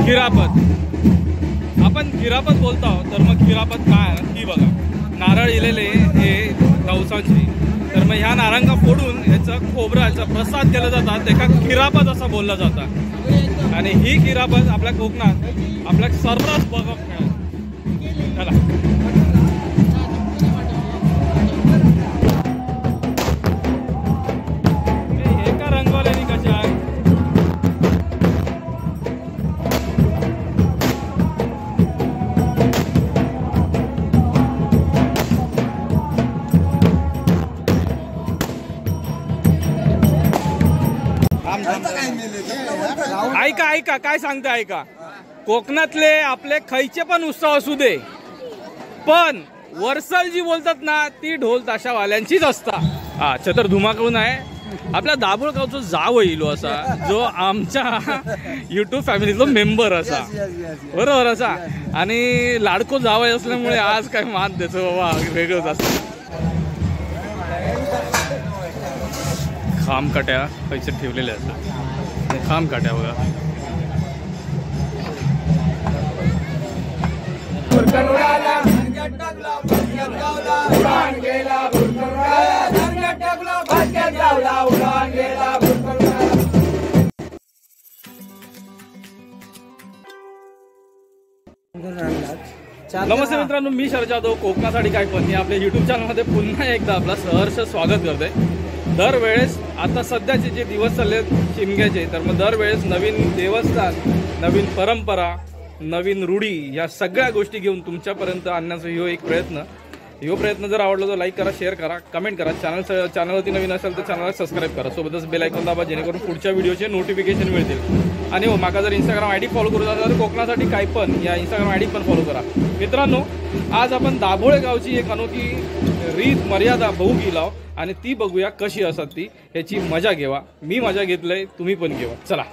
खिरापत. आपण खिरापत बोलतो तर मग खिरापत काय ती बघा. नारळ इलेले हे नवसाची. तर मग ह्या नारंगा फोडून याचं खोबराचा प्रसाद केला जातात. एका खिरापत असं बोललं जातं. आणि ही खिरापत आपल्या कोकणात आपल्या सर्रास बघा मिळेल. चला हे का रंगवलेली कशा आहे. ऐका ऐका काय सांगते ऐका. कोकणातले आपले खैचे पण उत्सव असू दे पण वर्सल जी बोलतात ना ती ढोल ताशावाल्यांचीच असता. हा छतर धुमाकून आहे आपल्या दाभोळगावचा जाव येईल असा जो आमच्या युट्यूब फॅमिलीचा मेंबर असा बरोबर असा. आणि लाडको जावई असल्यामुळे आज काय मान त्याचं बाबा वेगळंच असतं. खामकाट्या पैसे ठेवलेले असतात. खामकाट्या बघा. नमस्ते मित्रांनो, मी शरद जाधव कोकणासाठी काय पण मी आपल्या युट्यूब चॅनलमध्ये पुन्हा एकदा आपला सहर्ष स्वागत करते. दरवेळेस आता सध्याचे जे दिवस चालले शिमग्याचे तर मग दरवेळेस नवीन देवस्थान, नवीन परंपरा, नवीन रूढी या सगळ्या गोष्टी घेऊन तुमच्यापर्यंत आणण्याचा ह्यो प्रयत्न जर आवडला तर लाईक करा, शेअर करा, कमेंट करा. चॅनलवरती नवीन असेल तर चॅनलला सबस्क्राईब करा. सोबतच बेल आयकॉन दाबा जेणेकरून पुढच्या व्हिडिओचे नोटिफिकेशन मिळतील. आणि हो माका जर इंस्टाग्राम आयडी फॉलो करू असाल तर कोकणासाठी काय पण या इंस्टाग्राम आयडी पण फॉलो करा. मित्रांनो, आज आपण दाभोळे गावची एक अनोखी रीत मर्यादा बघू गेलो आणि ती बघूया कशी असतात ती. याची मजा घेवा. मी मजा घेतलंय, तुम्ही पण घेवा. चला.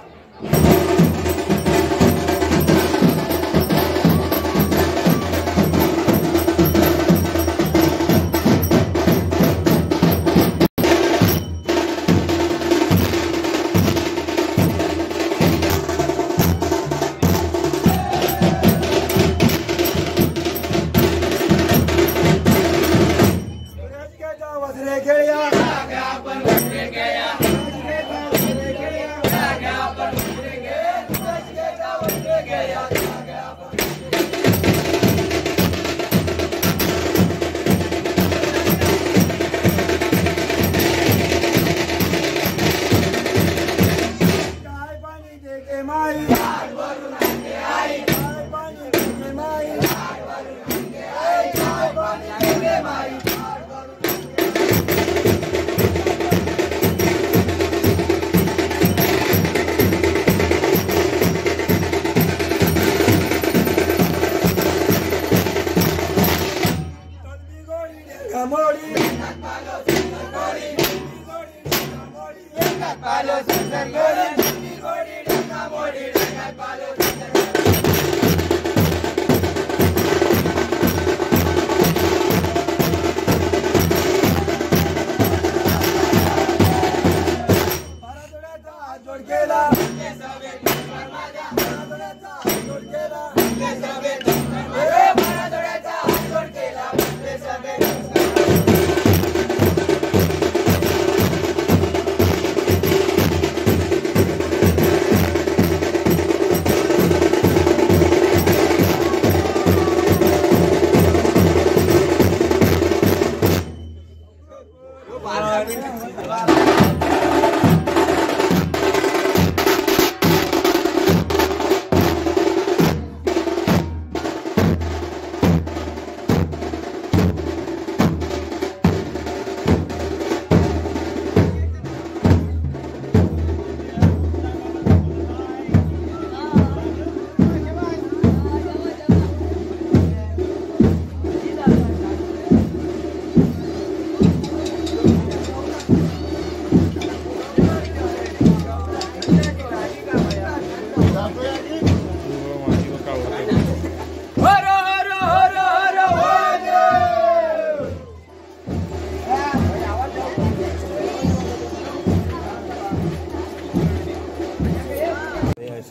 हो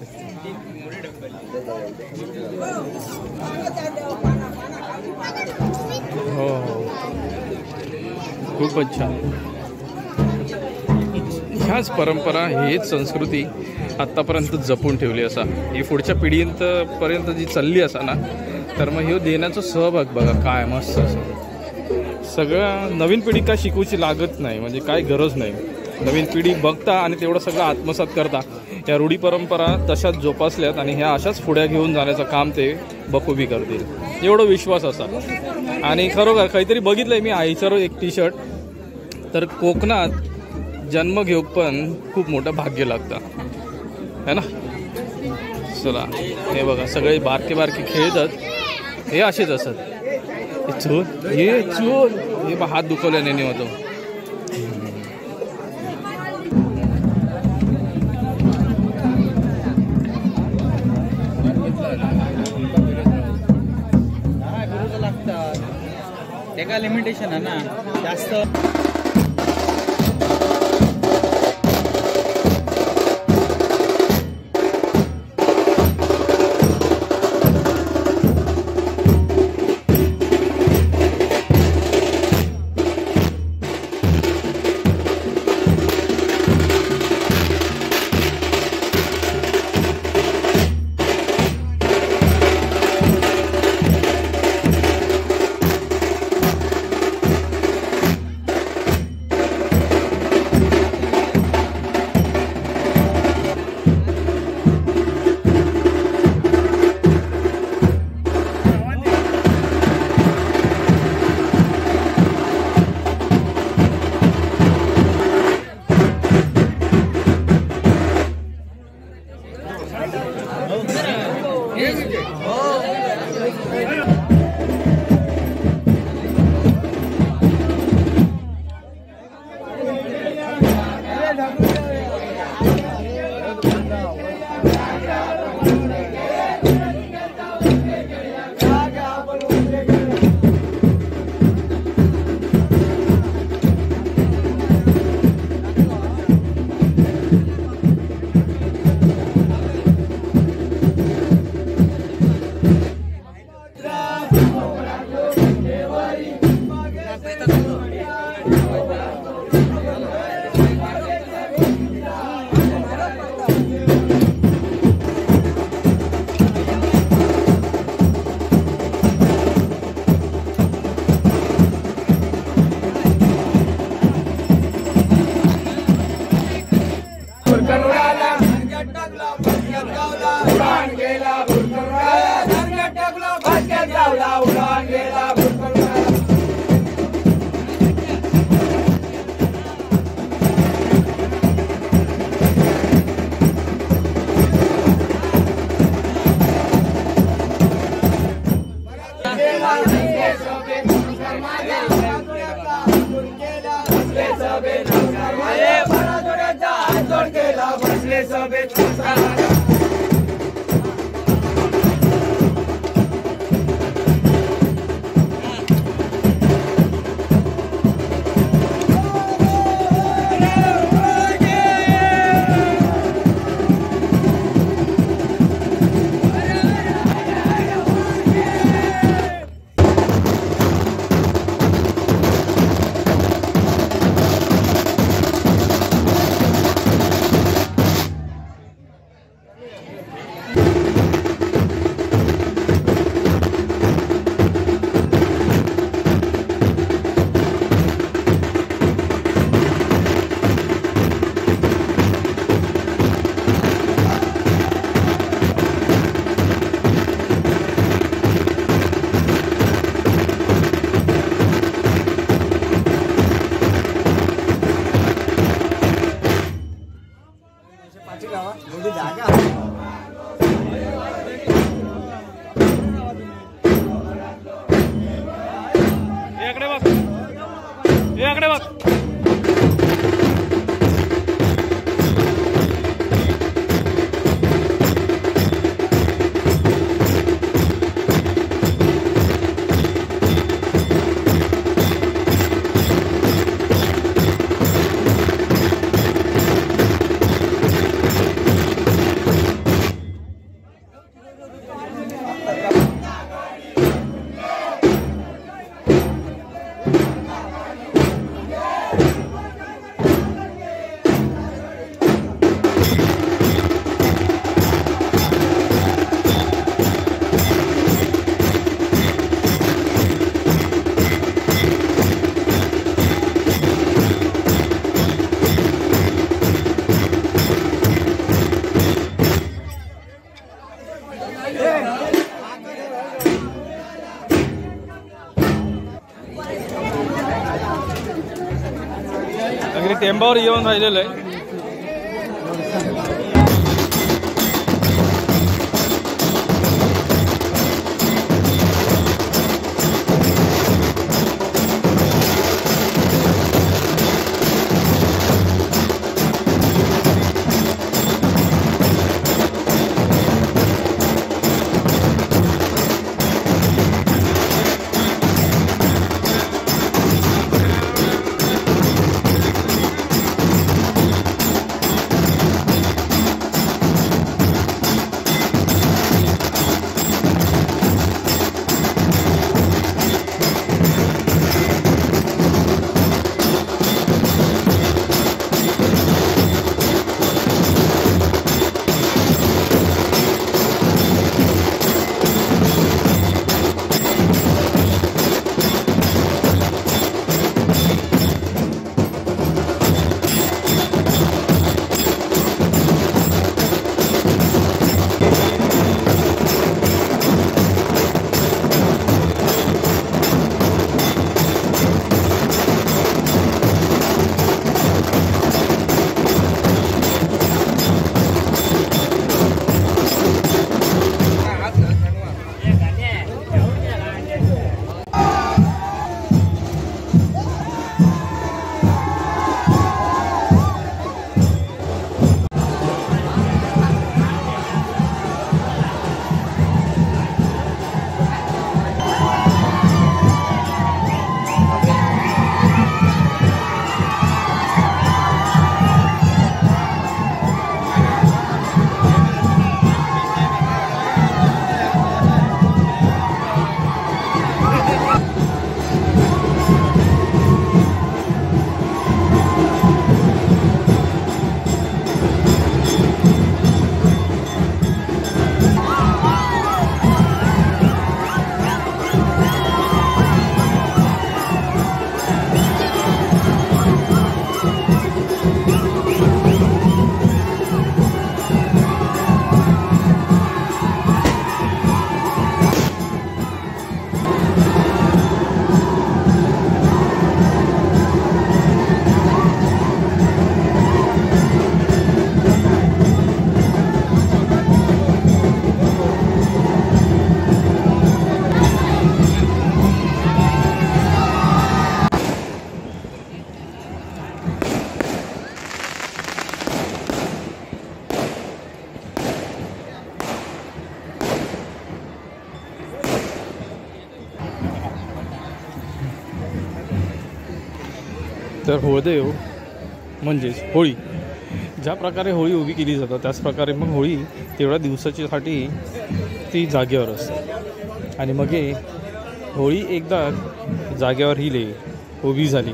हो, खूपच छान. ह्याच परंपरा, हीच संस्कृती आत्तापर्यंत जपून ठेवली असा. ही पुढच्या पिढीपर्यंत जी चालली असा ना, तर मग हे देण्याचा सहभाग बघा काय मस्त असं. सगळं नवीन पिढी काय शिकूची लागत नाही, म्हणजे काय गरज नाही. नवीन पिढी बघता आणि तेवढं सगळं आत्मसात करता. या रूढी परंपरा तशाच जोपासल्यात आणि ह्या अशाच पुढ्या घेऊन जाण्याचं काम ते बखूबी करतील, एवढं विश्वास असा. आणि खरोखर काहीतरी बघितलं आहे मी आईचं एक टी शर्ट, तर कोकणात जन्म घेऊ पण खूप मोठं भाग्य लागतं है ना. चला हे बघा सगळे बारके बारके खेळतात, हे असेच असत. चोर हे चोर, हे बा हात दुखवल्याने होतो. ते काय लिमिटेशन आहे ना जास्त. टेंबावर येऊन राहिलेलो आहे. तर होळदेव म्हणजेच होळी, ज्या प्रकारे होळी उभी केली जातात त्याच प्रकारे मग होळी तेवढ्या दिवसाच्यासाठी ती जागेवर असते. आणि मग हे होळी एकदा जागेवर हिली उभी झाली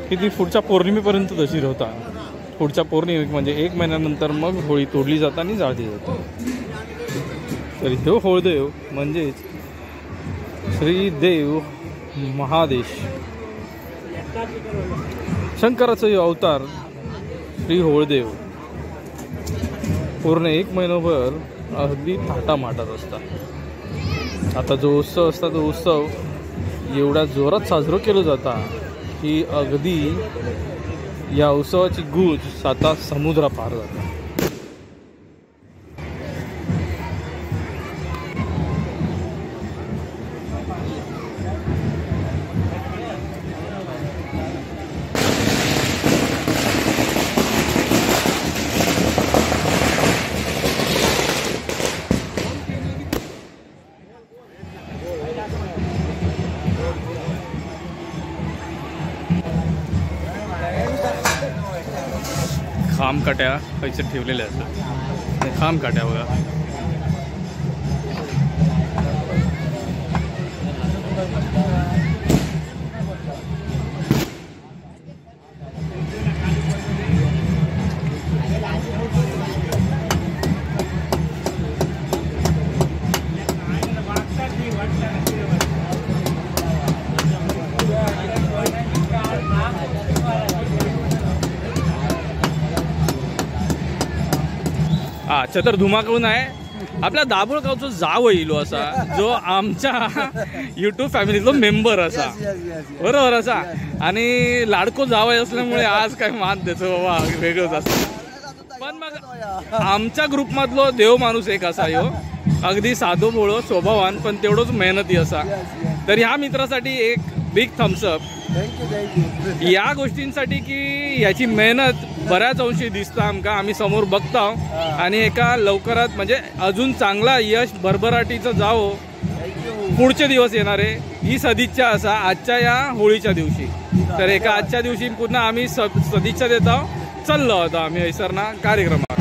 की ती पुढच्या पौर्णिमेपर्यंत तशी राहतात. पुढच्या पौर्णिमे म्हणजे 1 महिन्यानंतर मग होळी तोडली जाते आणि जाळली जाते. तर तो होळदेव म्हणजेच श्रीदेव महादेश शंकराचा अवतार श्री होळदेव पूर्ण 1 महिनाभर अगदी थाटामाटात असतात. आता जो उत्सव असता तो उत्सव एवढ्या जोरात साजरा केला जाता की अगदी या उत्सवाची गूंज 7 समुद्र पार जाते. खामकाट्या पैसे ठेवलेले असतात. खामकाट्या बघा, अच्छा तर धुमाकूळ आहे. आपल्या दाभोळगावचो जाव येयलो असा जो आमच्या युट्यूब फॅमिलीचो मेंबर असा बरोबर असा आणि लाडको जावय असल्यामुळे आज काय मान त्याचं बाबा वेगळंच असतं पण मग आमच्या ग्रुपमधलो देव माणूस एक असा यो अगदी साधो भोळो स्वभावान पण तेवढोच मेहनती असा तर ह्या मित्रासाठी एक बिग थम्सअप या गोष्टींसाठी की याची मेहनत बऱ्याच अंशी दिसता आमका आम्ही समोर बघता आणि एका लवकरात म्हणजे अजून चांगला यश भरभराटीचं जावो पुढचे दिवस येणारे ही सदिच्छा असा आजच्या या होळीच्या दिवशी तर एका आजच्या दिवशी पुन्हा आम्ही सदिच्छा देतो चाललो होतो आम्ही हैसरना कार्यक्रमात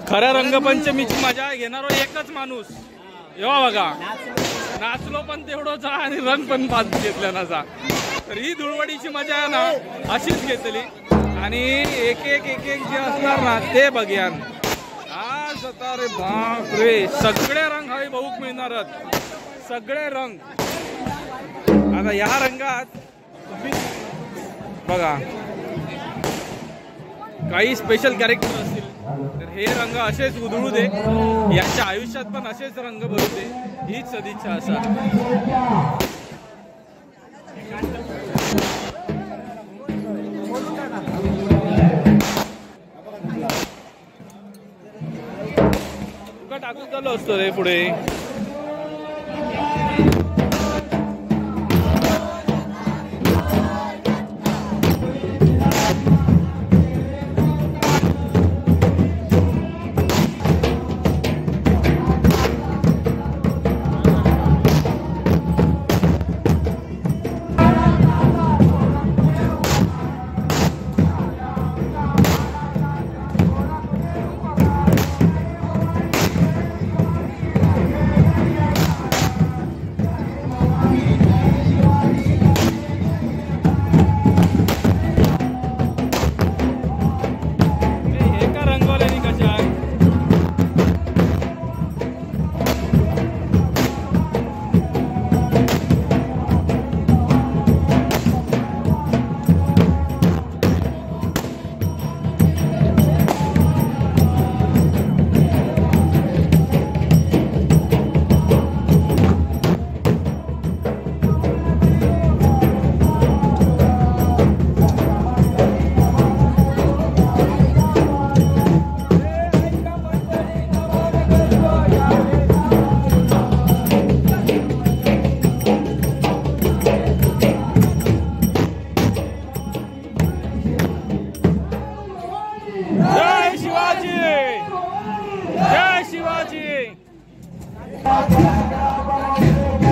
खऱ्या रंगपंचमीची मजा घेणारा एकच माणूस येवा बघा नाचलो पण तेवढंच आणि रंग पण पाच घेतल्या नाचा तर ही धुळवडीची मजा आहे ना अशीच घेतली आणि एक एक जे असणार ना ते बघ्यान आज आता रे बाप रे सगळे रंग हवे बहुक मिळणारच सगळे रंग आता या रंगात बघा काही स्पेशल कॅरेक्टर असतील तर हे रंग असेच उधळू दे यांच्या आयुष्यात पण असेच रंग भरू दे हीच सदिच्छा असा तुका टाकून चालू असतो रे पुढे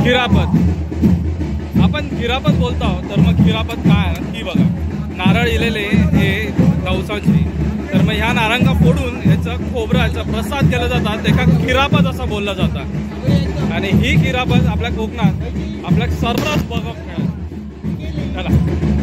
खिरापत आपण खिरापत बोलतो तर मग खिरापत काय की बघा नारळ इलेले हे नवसाची तर मग ह्या नारंगा फोडून याचं खोबऱ्याचा प्रसाद केला जातात त्याका खिरापत असं बोललं जातं आणि ही खिरापत आपल्या कोकणात आपल्या सर्रास बघत मिळेल चला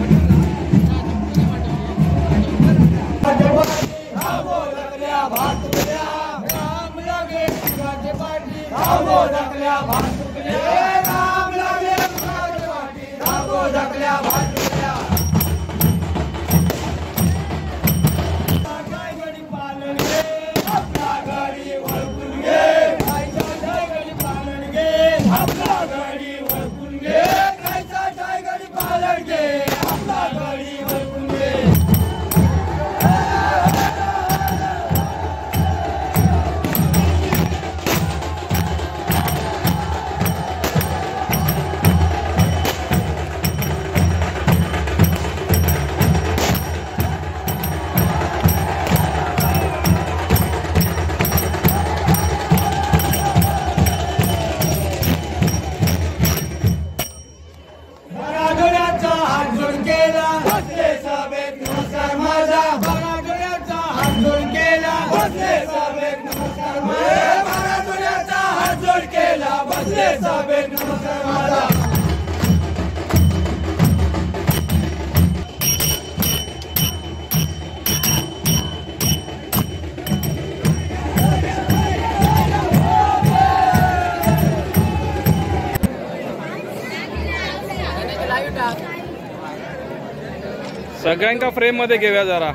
सगळ्यांका फ्रेम मध्ये घेऊया जरा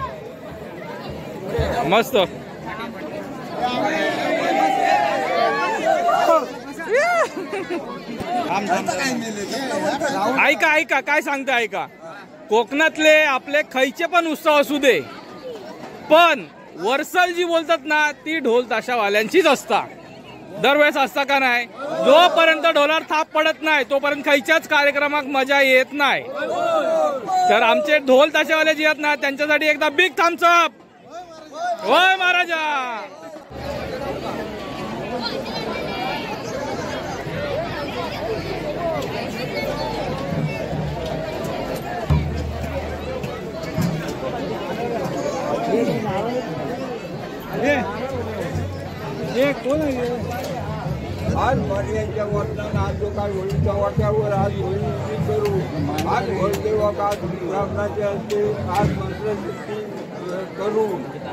मस्त. ऐका ऐका काय सांगता ऐका. कोकणातले आपले खैचे पण उत्सव असू दे पण वर्सल जी बोलतात ना ती ढोल ताशावाल्यांचीच असता. दरवेळेस असता का नाही. जोपर्यंत ढोलार थाप पडत नाही तोपर्यंत खैच्याच कार्यक्रमात मजा येत नाही. तर आमचे ढोल ताशावाले जे आहेत ना त्यांच्यासाठी एकदा बिग थम्स अप. होय महाराजा. आज पर्याच्या वरणात आज जो काय होळीच्या वाट्यावर आज होळी करू. आज होळदेवाक आज ब्राह्मणाचे असते. आज मंत्रशक्ती करू.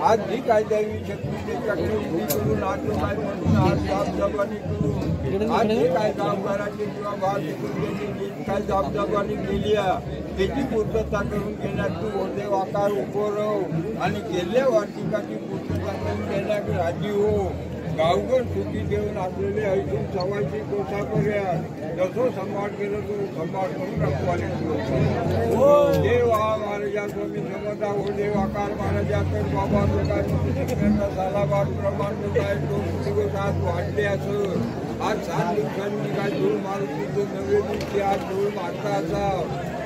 आज जी काय दैवी शक्ती त्याच्याकडे उभी करून आज जो काय म्हणून आज जाबजाबानी करू. आज जे काय गावकऱ्याचे किंवा भावशिकुर्त्याची जी काय जाबजाबानी केली आहे त्याची पूर्तता करून घेण्यात तू होळदेव आकार उभो राहू आणि गेल्या वार्षिकाची पूर्तता करून घेण्यात राजी हो. गावगर सुखी देऊन आपल्याला ऐकून सवायची कोसापर्यंत जसं सांभाळ केलं तो सांभाळ करून रखवाले. देव हा महाराजा स्वामी समजा हो. देव आकार महाराजा तर बाबा लोकांचा सालाबाद प्रमाण दोन दिवस आज वाढले असं. आज 7 दिवसांनी काय धूळ मारुतीचे नवे दिवशी आज धूळ मारता असा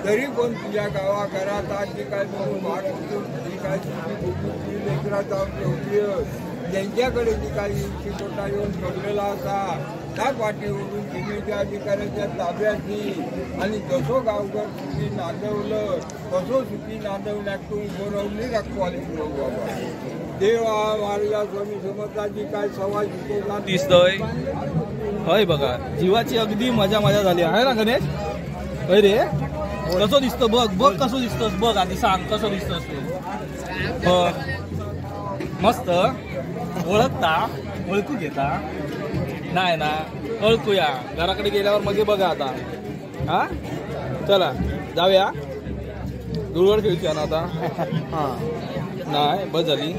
तरी पण तुझ्या गावा घरात आज जी काय म्हणून मारुती जी काय तुझी लेकराचा ठेवली त्यांच्याकडे जी काही शिकोटा येऊन ठेवलेला असा त्या पाठीवरून जिल्ह्याच्या अधिकाऱ्याच्या ताब्यातली आणि जसं गावकर सुखी नांदवलं तसं सुखी नांदवण्यात तू बोरवली रखवाली बाबा. देवा महाराजा स्वामी समर्थाची काय सवाय शिकवला दिसतोय. होय बघा जीवाची अगदी मजा मजा झाली आहे ना गणेश. होय रे कसं दिसतं बघ बघ कसं दिसतोस बघ आधी सांग कसं दिसतोस तू. मस्त ओळखता ओळखू घेता नाही ना ओळखूया. घराकडे गेल्यावर मध्ये बघा आता. हा चला जाऊया. धुळवड खेळूया ना आता. हा नाही बस झाली.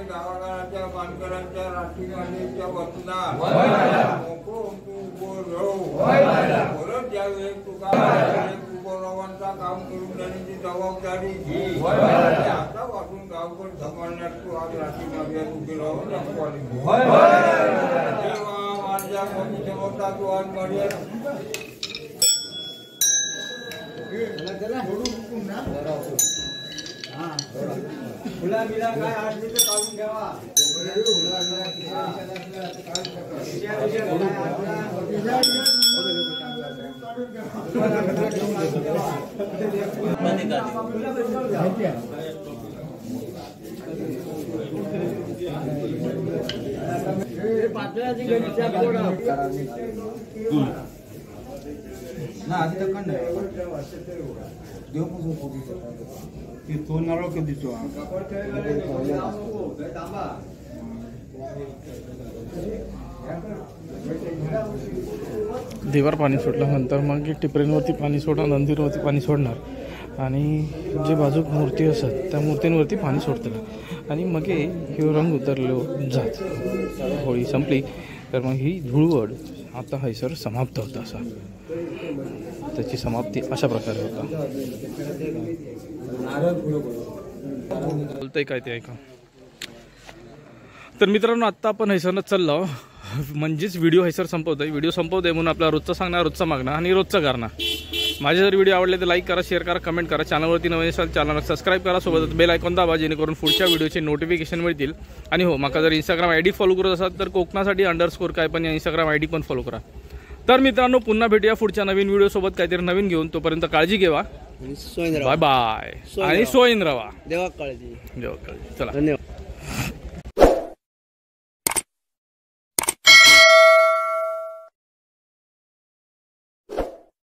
गावागावाच्या मानकरांच्या राष्ट्रीय वतनात परत ज्यावेळेस तुका तुकोरावांचा काम करून देण्याची जबाबदारी घे. आता वाटून गावकर सांभाळण्यात तू आज राष्ट्रीय उभी राहून दाखवाली. तेव्हा माझ्या मनीषा तू आज मर्यादा फुला मिला काय आठली तर काढून घ्यावा. ना आधी तर देव तो नारळ कधी दिसतो. देवावर पाणी सोडल्यानंतर मग टिपऱ्यांवरती पाणी सोडणार, नंदीवरती पाणी सोडणार आणि जे बाजूक मूर्ती असतात त्या मूर्तींवरती पाणी सोडतात आणि मग हे रंग उतरलो जात. होळी संपली तर मग ही धुळवड आता हैसर समाप्त होता. असा त्याची समाप्ती अशा प्रकारे होता. बोलतंय काय ते ऐका. तर मित्रांनो आत्ता आपण हैसरनं चाललो म्हणजेच व्हिडिओ हैसर संपवतोय. व्हिडिओ संपवतोय म्हणून आपला रोजचा सांगणार, रोजचा मागणं आणि रोजचा करणं. माझे जर व्हिडिओ आवडले तर लाईक करा, शेअर करा, कमेंट करा. चॅनलवरती नवीन असाल चॅनलला सबस्क्राईब करा, सोबतच बेल आयकॉन दाबा जेणेकरून पुढच्या व्हिडिओचे नोटिफिकेशन मिळतील. आणि हो माका जर इंस्टाग्राम ID फॉलो करत असाल तर कोकणासाठी __ काय पण या इंस्टाग्राम ID पण फॉलो करा. तर मित्रांनो पुन्हा भेटूया पुढच्या नवीन व्हिडिओ सोबत काहीतरी नवीन घेऊन. तोपर्यंत काळजी घेवा. बाय बाय आणि सोयीन राहा. देवा काळजी. चला धन्यवाद.